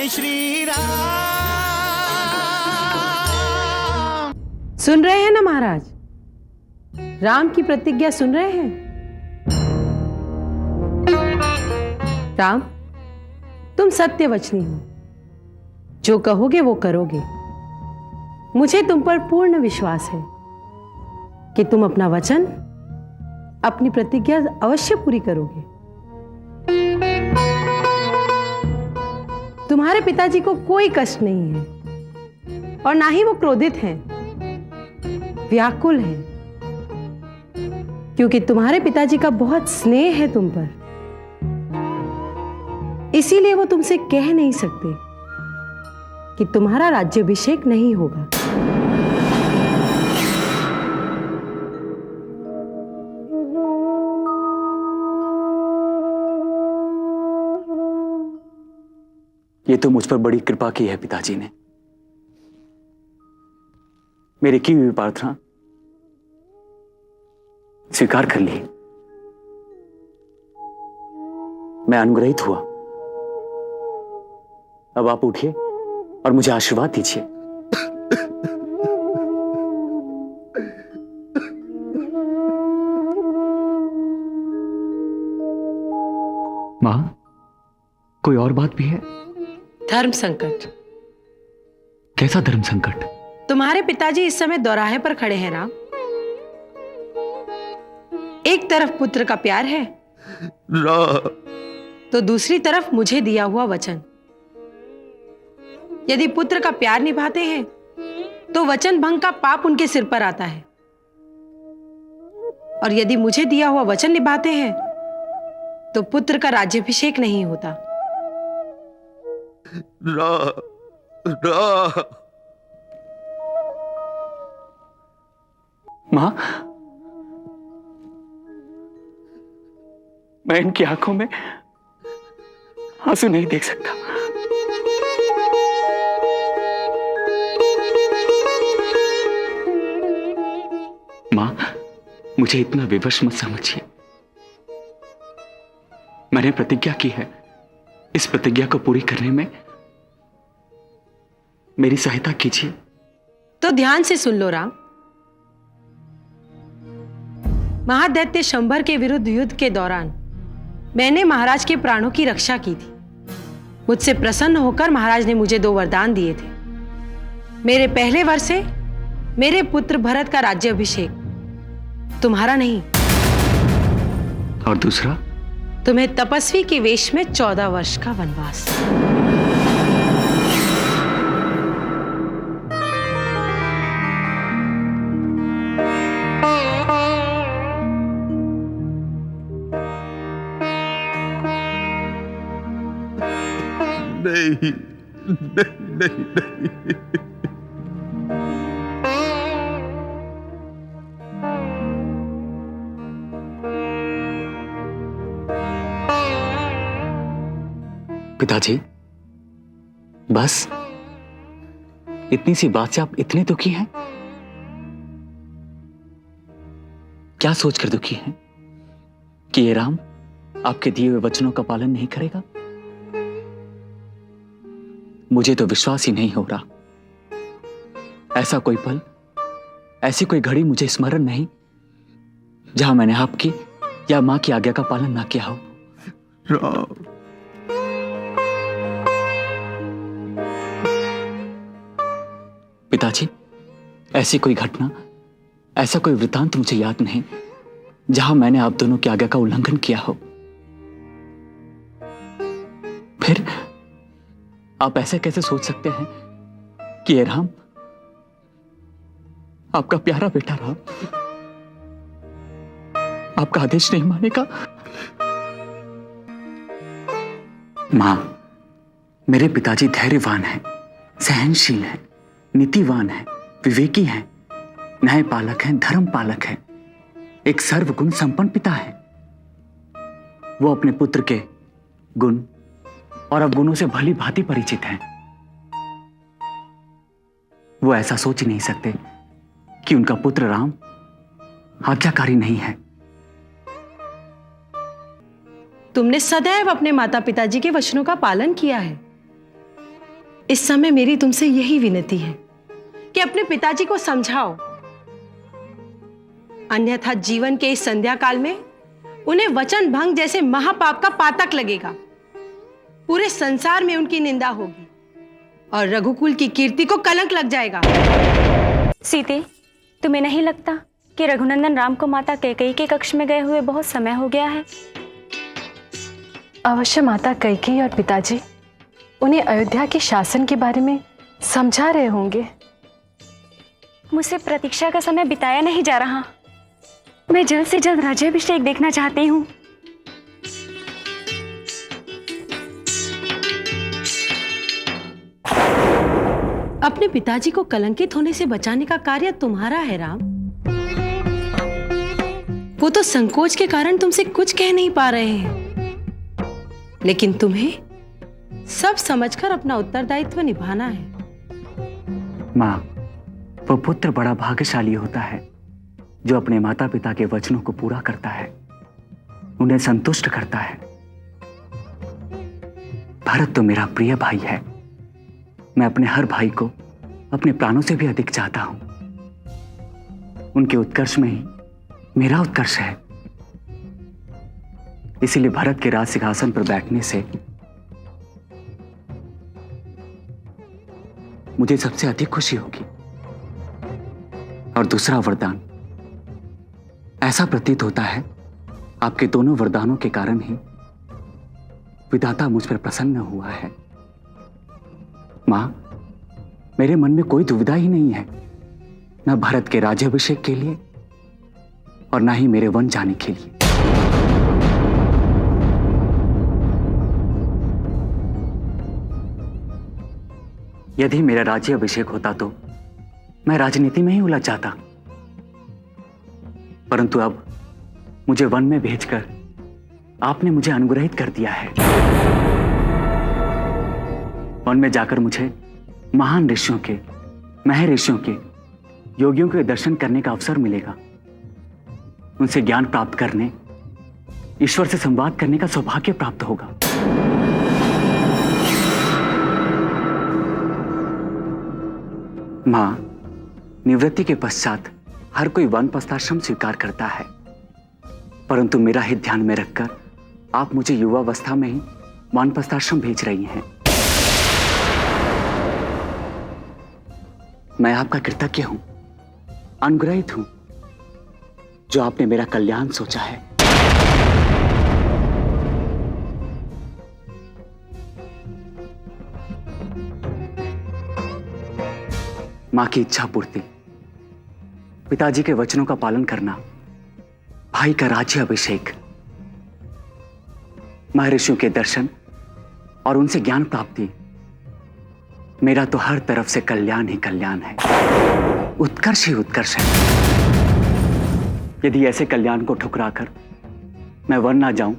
जय श्री राम। सुन रहे हैं ना महाराज? राम की प्रतिज्ञा सुन रहे हैं? राम, तुम सत्यवचनी हो, जो कहोगे वो करोगे। मुझे तुम पर पूर्ण विश्वास है कि तुम अपना वचन, अपनी प्रतिज्ञा अवश्य पूरी करोगे। तुम्हारे पिताजी को कोई कष्ट नहीं है और ना ही वो क्रोधित हैं, व्याकुल हैं, क्योंकि तुम्हारे पिताजी का बहुत स्नेह है तुम पर। इसीलिए वो तुमसे कह नहीं सकते कि तुम्हारा राज्याभिषेक नहीं होगा। ये तो मुझ पर बड़ी कृपा की है पिताजी ने। मेरी की हुई प्रार्थना स्वीकार कर ली। मैं अनुग्रहित हुआ। अब आप उठिए और मुझे आशीर्वाद दीजिए। मां, कोई और बात भी है? धर्म संकट। कैसा धर्म संकट? तुम्हारे पिताजी इस समय दौराहे पर खड़े हैं राम। एक तरफ पुत्र का प्यार है तो दूसरी तरफ मुझे दिया हुआ वचन। यदि पुत्र का प्यार निभाते हैं तो वचन भंग का पाप उनके सिर पर आता है, और यदि मुझे दिया हुआ वचन निभाते हैं तो पुत्र का राज्याभिषेक नहीं होता। मां, मैं इनकी आंखों में आंसू नहीं देख सकता। मां, मुझे इतना विवश मत समझिए। मैंने प्रतिज्ञा की है, इस प्रतिज्ञा को पूरी करने में मेरी सहायता कीजिए। तो ध्यान से सुन लो राम। महादैत्य शंबर के विरुद्ध युद्ध के दौरान मैंने महाराज के प्राणों की रक्षा की थी। मुझसे प्रसन्न होकर महाराज ने मुझे 2 वरदान दिए थे। मेरे पहले वर से मेरे पुत्र भरत का राज्याभिषेक, तुम्हारा नहीं। और दूसरा? तुम्हें तपस्वी के वेश में 14 वर्ष का वनवास। नहीं, नहीं, नहीं। पिताजी, बस इतनी सी बात से आप इतने दुखी हैं? क्या सोचकर दुखी हैं? कि ये राम आपके दिए हुए वचनों का पालन नहीं करेगा? मुझे तो विश्वास ही नहीं हो रहा। ऐसा कोई पल, ऐसी कोई घड़ी मुझे स्मरण नहीं जहां मैंने आपकी या मां की आज्ञा का पालन ना किया हो। पिताजी, ऐसी कोई घटना, ऐसा कोई वृतांत मुझे याद नहीं जहां मैंने आप दोनों की आज्ञा का उल्लंघन किया हो। फिर आप ऐसे कैसे सोच सकते हैं कि ये राम, आपका प्यारा बेटा राम, आपका आदेश नहीं मानेगा? मां, मेरे पिताजी धैर्यवान हैं, सहनशील हैं, नीतिवान हैं, विवेकी हैं, न्यायपालक हैं, धर्म पालक हैं, एक सर्वगुण संपन्न पिता हैं। वो अपने पुत्र के गुण और अवगुणों से भली भांति परिचित हैं। वो ऐसा सोच ही नहीं सकते कि उनका पुत्र राम आज्ञाकारी नहीं है। तुमने सदैव अपने माता पिताजी के वचनों का पालन किया है, इस समय मेरी तुमसे यही विनती है कि अपने पिताजी को समझाओ, अन्यथा जीवन के इस संध्या काल में उन्हें वचन भंग जैसे महापाप का पातक लगेगा। पूरे संसार में उनकी निंदा होगी और रघुकुल की कीर्ति को कलंक लग जाएगा। सीते, तुम्हें नहीं लगता कि रघुनंदन राम को माता कैकेयी के कक्ष में गए हुए बहुत समय हो गया है? अवश्य माता कैकेयी और पिताजी उन्हें अयोध्या के शासन के बारे में समझा रहे होंगे। मुझसे प्रतीक्षा का समय बिताया नहीं जा रहा। मैं जल्द से जल्द राज्याभिषेक देखना चाहती हूँ। अपने पिताजी को कलंकित होने से बचाने का कार्य तुम्हारा है राम। वो तो संकोच के कारण तुमसे कुछ कह नहीं पा रहे हैं, लेकिन तुम्हें सब समझकर अपना उत्तरदायित्व निभाना है। माँ, वो पुत्र बड़ा भाग्यशाली होता है जो अपने माता पिता के वचनों को पूरा करता है, उन्हें संतुष्ट करता है। भरत तो मेरा प्रिय भाई है। मैं अपने हर भाई को अपने प्राणों से भी अधिक चाहता हूं। उनके उत्कर्ष में ही मेरा उत्कर्ष है। इसीलिए भरत के राज सिंहासन पर बैठने से मुझे सबसे अधिक खुशी होगी। और दूसरा वरदान, ऐसा प्रतीत होता है आपके दोनों वरदानों के कारण ही विधाता मुझ पर प्रसन्न हुआ है। मां, मेरे मन में कोई दुविधा ही नहीं है, न भरत के राज्याभिषेक के लिए और ना ही मेरे वन जाने के लिए। यदि मेरा राज्याभिषेक होता तो मैं राजनीति में ही उलझ जाता, परंतु अब मुझे वन में भेजकर आपने मुझे अनुग्रहित कर दिया है। वन में जाकर मुझे महान ऋषियों के, महर्षियों के, योगियों के दर्शन करने का अवसर मिलेगा। उनसे ज्ञान प्राप्त करने, ईश्वर से संवाद करने का सौभाग्य प्राप्त होगा। मां, निवृत्ति के पश्चात हर कोई वानप्रस्थाश्रम स्वीकार करता है, परंतु मेरा हित ध्यान में रखकर आप मुझे युवावस्था में ही वानप्रस्थाश्रम भेज रही हैं। मैं आपका कृतज्ञ हूं, अनुग्रहित हूं, जो आपने मेरा कल्याण सोचा है। मां की इच्छा पूर्ति, पिताजी के वचनों का पालन करना, भाई का राज्याभिषेक, महर्षियों के दर्शन और उनसे ज्ञान प्राप्ति, मेरा तो हर तरफ से कल्याण ही कल्याण है, उत्कर्ष ही उत्कर्ष है। यदि ऐसे कल्याण को ठुकराकर मैं वन ना जाऊं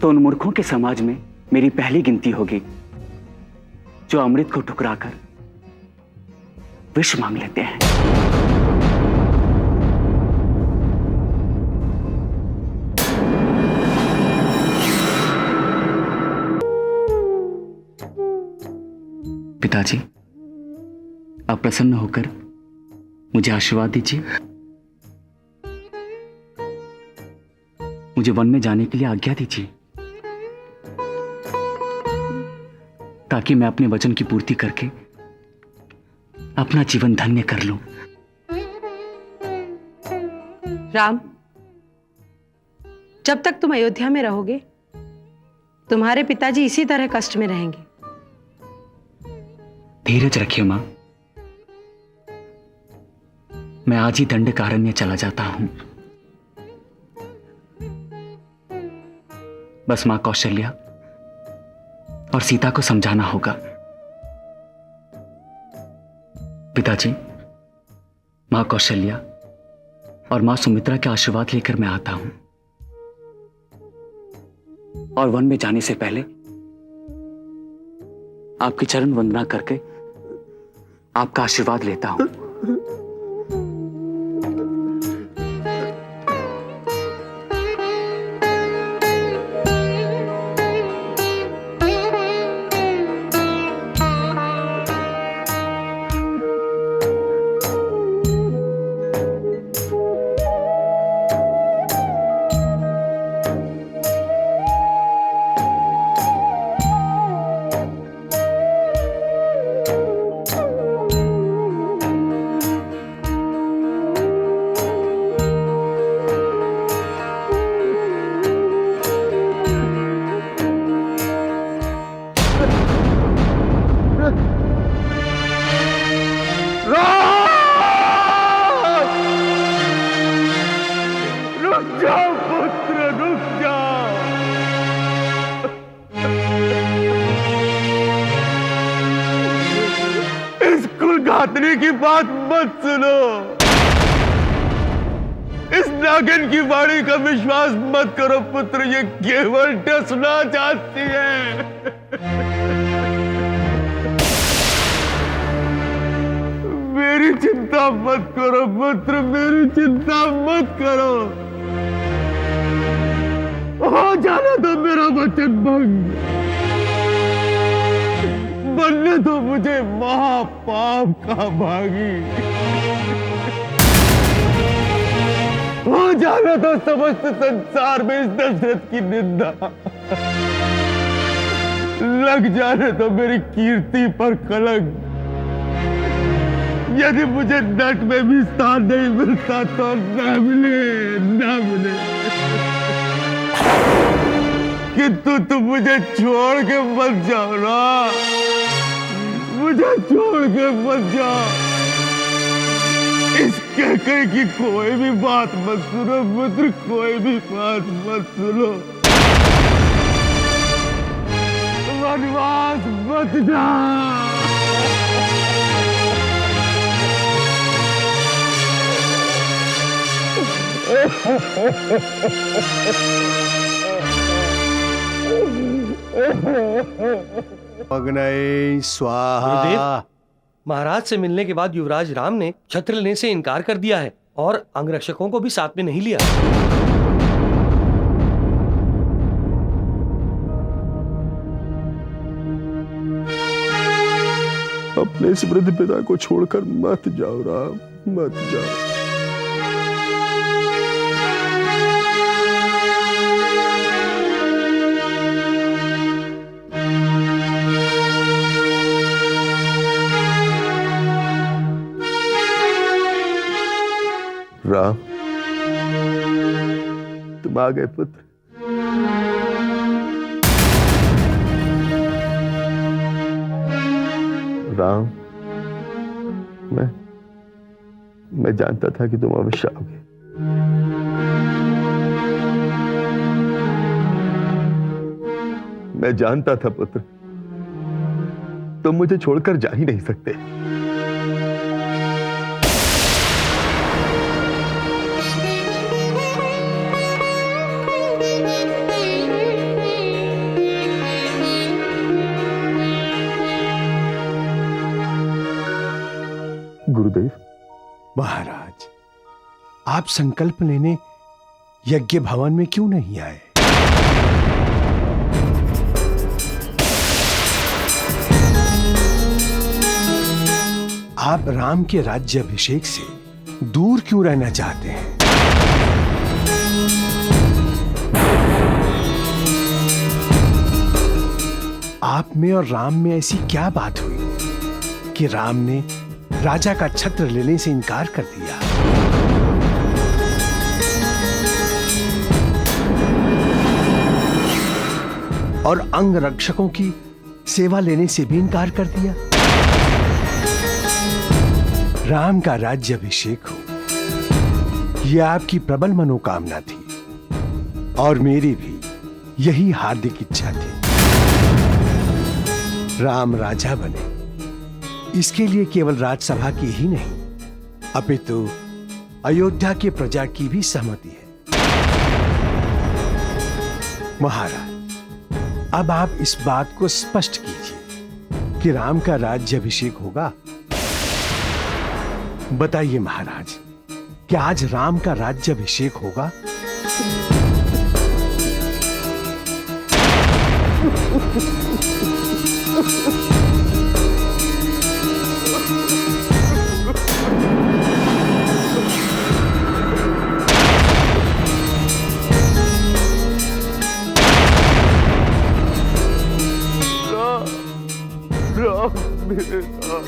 तो उन मूर्खों के समाज में मेरी पहली गिनती होगी जो अमृत को ठुकराकर विष मांग लेते हैं। पिताजी, आप प्रसन्न होकर मुझे आशीर्वाद दीजिए। मुझे वन में जाने के लिए आज्ञा दीजिए, ताकि मैं अपने वचन की पूर्ति करके अपना जीवन धन्य कर लूं। राम, जब तक तुम अयोध्या में रहोगे तुम्हारे पिताजी इसी तरह कष्ट में रहेंगे। धीरज रखिए मां, मैं आज ही दंडकारण्य चला जाता हूं। बस मां कौशल्या और सीता को समझाना होगा। पिताजी, मां कौशल्या और मां सुमित्रा के आशीर्वाद लेकर मैं आता हूं, और वन में जाने से पहले आपकी चरण वंदना करके आपका आशीर्वाद लेता हूं। नातनी की बात मत सुनो। इस नागिन की वाणी का विश्वास मत करो पुत्र, ये केवल डसना चाहती है। मेरी चिंता मत करो पुत्र, मेरी चिंता मत करो। हो जाने दो मेरा वचन भंग, बनने दो मुझे महापाप का भागी। हो जाने दो समस्त संसार में इस दशरथ की निंदा, लग जाने दो मेरी कीर्ति पर कलंक। यदि मुझे नट में भी स्थान नहीं मिलता तो न मिले, न मिले, किंतु तुम मुझे छोड़ के मत जाओ ना, मुझे छोड़ के मत जाओ। इस कहकर की कोई भी बात मत सुनो पुत्र, कोई भी बात मत सुनो। वनवास मत जाओ। अग्नये स्वाहा। महाराज से मिलने के बाद युवराज राम ने छत्र लेने से इनकार कर दिया है और अंगरक्षकों को भी साथ में नहीं लिया। अपने इस वृद्ध पिता को छोड़कर मत जाओ राम, मत जाओ। राम, तुम आ गए पुत्र। राम, मैं जानता था कि तुम अवश्य आओगे। मैं जानता था पुत्र, तुम मुझे छोड़कर जा ही नहीं सकते। गुरुदेव। महाराज, आप संकल्प लेने यज्ञ भवन में क्यों नहीं आए? आप राम के राज्याभिषेक से दूर क्यों रहना चाहते हैं? आप में और राम में ऐसी क्या बात हुई कि राम ने राजा का छत्र लेने से इनकार कर दिया? और अंग रक्षकों की सेवा लेने से भी इनकार कर दिया? राम का राज्याभिषेक हो, यह आपकी प्रबल मनोकामना थी और मेरी भी यही हार्दिक इच्छा थी। राम राजा बने, इसके लिए केवल राजसभा की ही नहीं अपितु अयोध्या की प्रजा की भी सहमति है। महाराज, अब आप इस बात को स्पष्ट कीजिए कि राम का राज्याभिषेक होगा। बताइए महाराज, क्या आज राम का राज्याभिषेक होगा? मेरे साथ